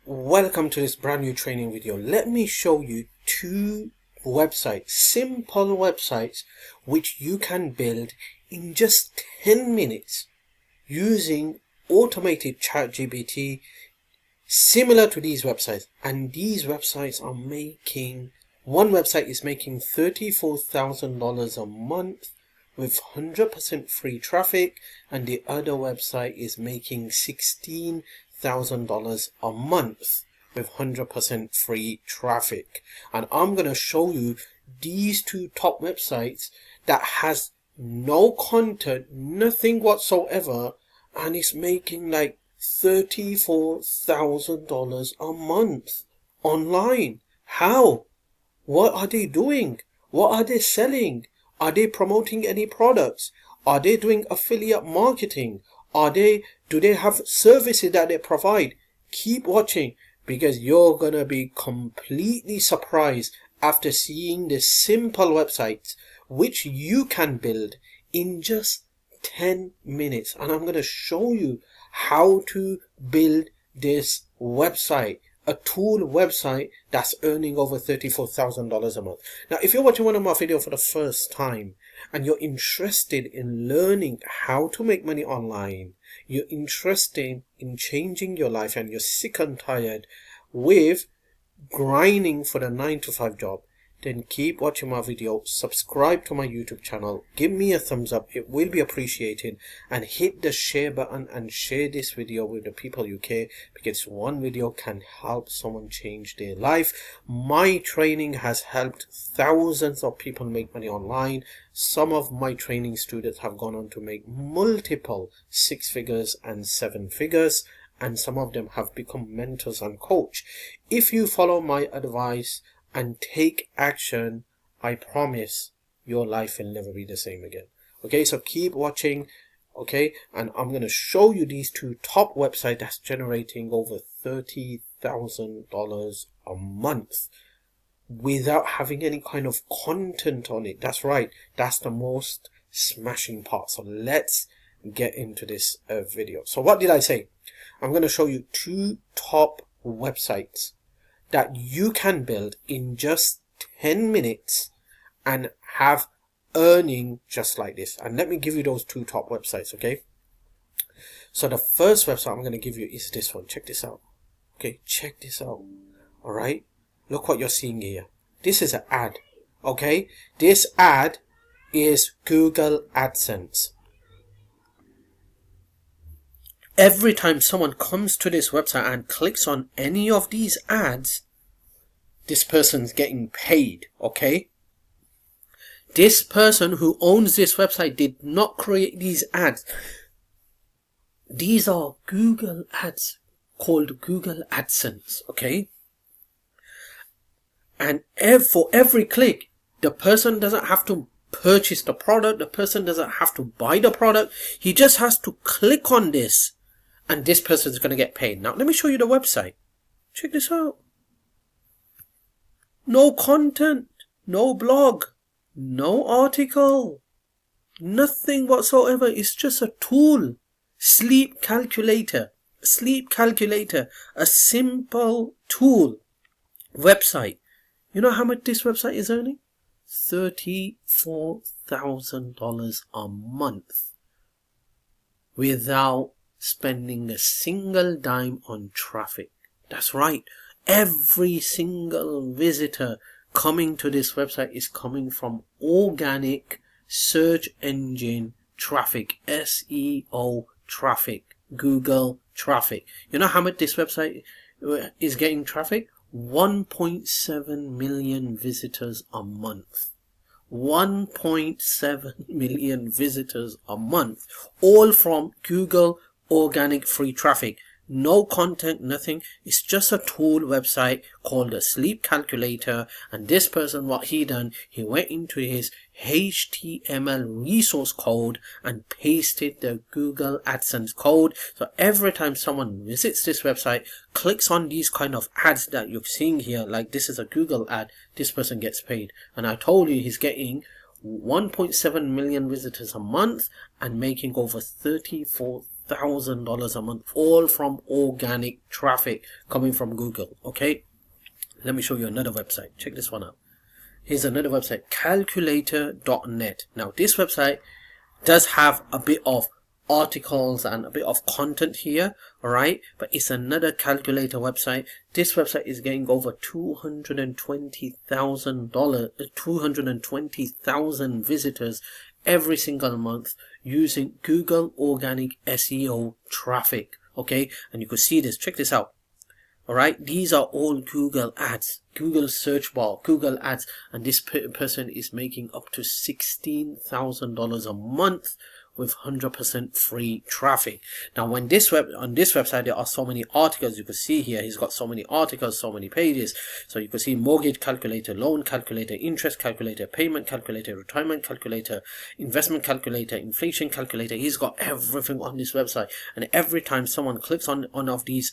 Welcome to this brand new training video. Let me show you two websites, simple websites, which you can build in just 10 minutes using automated ChatGPT, similar to these websites. And these websites are making, one website is making $34,000 a month with 100% free traffic, and the other website is making $16,000 a month with 100% free traffic. And I'm going to show you these two top websites that has no content, nothing whatsoever, and it's making like $34,000 a month online. How? What are they doing? What are they selling? Are they promoting any products? Are they doing affiliate marketing? Do they have services that they provide? Keep watching, because you're gonna be completely surprised after seeing the simple websites which you can build in just 10 minutes. And I'm gonna show you how to build this website, a tool website that's earning over $34,000 a month. Now, if you're watching one of my videos for the first time and you're interested in learning how to make money online, you're interested in changing your life, and you're sick and tired with grinding for the 9-to-5 job, then keep watching my video, subscribe to my YouTube channel, give me a thumbs up, it will be appreciated, and hit the share button and share this video with the people you care, because one video can help someone change their life. My training has helped thousands of people make money online. Some of my training students have gone on to make multiple 6 figures and 7 figures, and some of them have become mentors and coach. If you follow my advice and take action, I promise your life will never be the same again. Okay, so keep watching. Okay, and I'm going to show you these two top websites that's generating over $30,000 a month without having any kind of content on it. That's right, that's the most smashing part. So let's get into this video. So what did I say? I'm going to show you two top websites that you can build in just 10 minutes and have earning just like this. And let me give you those two top websites, okay? So the first website I'm going to give you is this one. Check this out. Okay, check this out. All right, look what you're seeing here. This is an ad, okay? This ad is Google AdSense. Every time someone comes to this website and clicks on any of these ads, this person's getting paid, okay? This person who owns this website did not create these ads. These are Google ads called Google AdSense, okay? And for every click, the person doesn't have to purchase the product. The person doesn't have to buy the product. He just has to click on this, and this person is going to get paid. Now, let me show you the website. Check this out. No content, no blog, no article, nothing whatsoever. It's just a tool. Sleep calculator, a simple tool website. You know how much this website is earning? $34,000 a month without spending a single dime on traffic. That's right. Every single visitor coming to this website is coming from organic search engine traffic, SEO traffic, Google traffic. You know how much this website is getting traffic? 1.7 million visitors a month. 1.7 million visitors a month, all from Google organic free traffic. No content, nothing. It's just a tool website called a sleep calculator. And this person, what he done, he went into his HTML resource code and pasted the Google AdSense code. So every time someone visits this website, clicks on these kind of ads that you're seeing here, like this is a Google ad, this person gets paid. And I told you he's getting 1.7 million visitors a month and making over $34,000 $200,000 a month, all from organic traffic coming from Google. Okay, let me show you another website. Check this one out. Here's another website, calculator.net. Now this website does have a bit of articles and a bit of content here, alright, but it's another calculator website. This website is getting over $220,000 visitors every single month using Google organic SEO traffic. Okay, and you can see this. Check this out. Alright, these are all Google ads, Google search bar, Google ads, and this person is making up to $16,000 a month with 100% free traffic. Now, when on this website, there are so many articles. You can see here, he's got so many articles, so many pages. So you can see mortgage calculator, loan calculator, interest calculator, payment calculator, retirement calculator, investment calculator, inflation calculator. He's got everything on this website. And every time someone clicks on one of these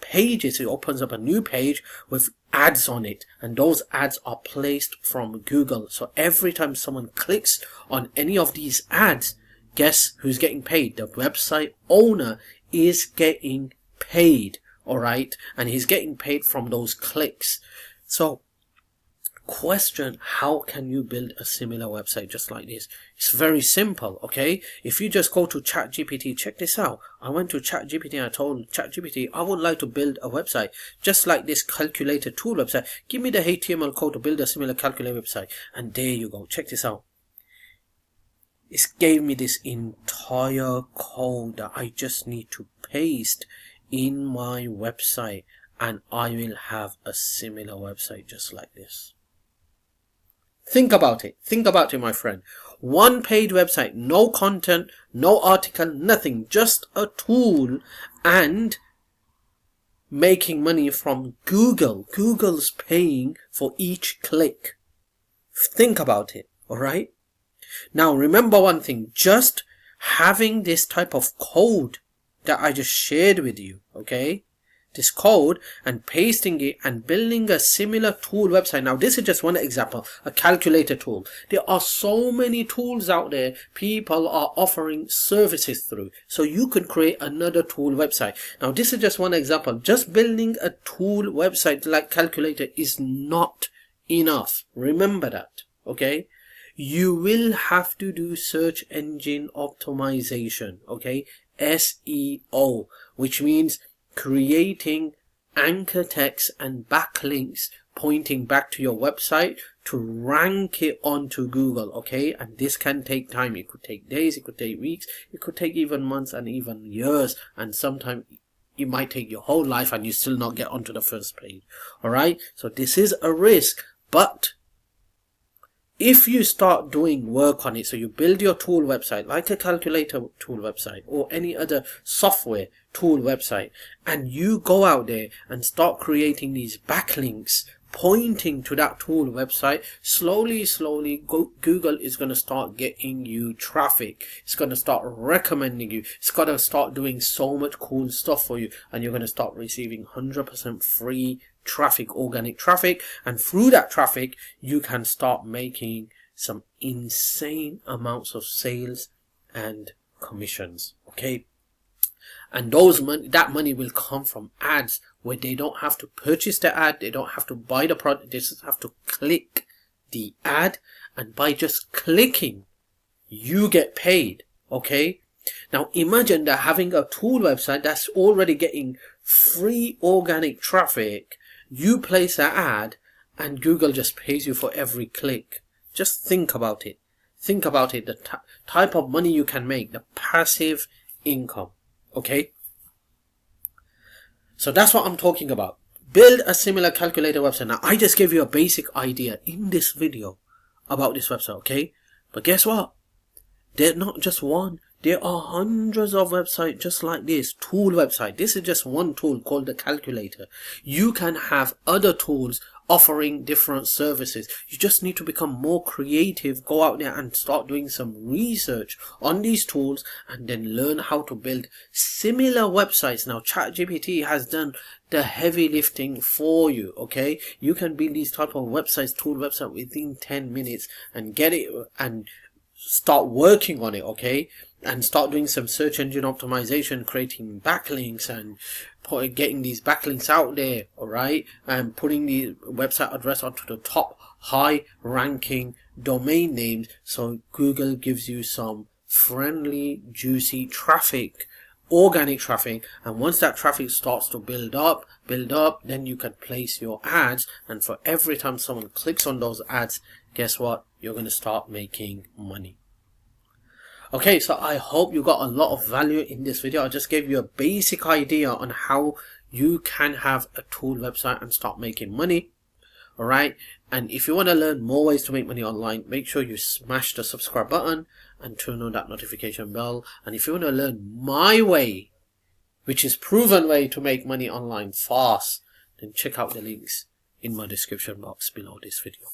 pages, it opens up a new page with ads on it, and those ads are placed from Google. So every time someone clicks on any of these ads, guess who's getting paid? The website owner is getting paid, alright, and he's getting paid from those clicks. So question, how can you build a similar website just like this? It's very simple. Okay, if you just go to ChatGPT, check this out. I went to ChatGPT and I told ChatGPT I would like to build a website just like this calculator tool website. Give me the HTML code to build a similar calculator website, and there you go. Check this out. It gave me this entire code that I just need to paste in my website, and I will have a similar website just like this. Think about it. Think about it, my friend. One page website, no content, no article, nothing. Just a tool and making money from Google. Google's paying for each click. Think about it, alright? Now remember one thing. Just having this type of code that I just shared with you, okay? This code and pasting it and building a similar tool website. Now this is just one example, a calculator tool. There are so many tools out there people are offering services through, so you could create another tool website. Now this is just one example. Just building a tool website like calculator is not enough. Remember that, okay? You will have to do search engine optimization, okay? SEO, which means creating anchor text and backlinks pointing back to your website to rank it onto Google, okay? And this can take time. It could take days, it could take weeks, it could take even months and even years, and sometimes it might take your whole life and you still not get onto the first page, alright? So this is a risk, but if you start doing work on it, so you build your tool website like a calculator tool website or any other software tool website, and you go out there and start creating these backlinks pointing to that tool website, slowly Google is going to start getting you traffic. It's going to start recommending you. It's going to start doing so much cool stuff for you, and you're going to start receiving 100% free traffic, organic traffic, and through that traffic you can start making some insane amounts of sales and commissions, okay? And that money will come from ads where they don't have to purchase the ad, they don't have to buy the product, they just have to click the ad, and by just clicking you get paid, okay? Now imagine that having a tool website that's already getting free organic traffic, you place an ad and Google just pays you for every click. Just think about it. Think about it, the type of money you can make, the passive income, okay? So that's what I'm talking about. Build a similar calculator website. Now I just gave you a basic idea in this video about this website, okay? But guess what? They're not just one. There are hundreds of websites just like this, tool website. This is just one tool called the calculator. You can have other tools offering different services. You just need to become more creative, go out there and start doing some research on these tools and then learn how to build similar websites. Now ChatGPT has done the heavy lifting for you, okay? You can build these type of websites, tool website within 10 minutes and get it and start working on it, okay? and start doing some search engine optimization, creating backlinks and getting these backlinks out there, all right, and putting the website address onto the top high ranking domain names, so Google gives you some friendly, juicy traffic, organic traffic. And once that traffic starts to build up, then you can place your ads, and for every time someone clicks on those ads, guess what, you're going to start making money. Okay, so I hope you got a lot of value in this video. I just gave you a basic idea on how you can have a tool website and start making money. Alright, and if you want to learn more ways to make money online, make sure you smash the subscribe button and turn on that notification bell. And if you want to learn my way, which is proven way to make money online fast, then check out the links in my description box below this video.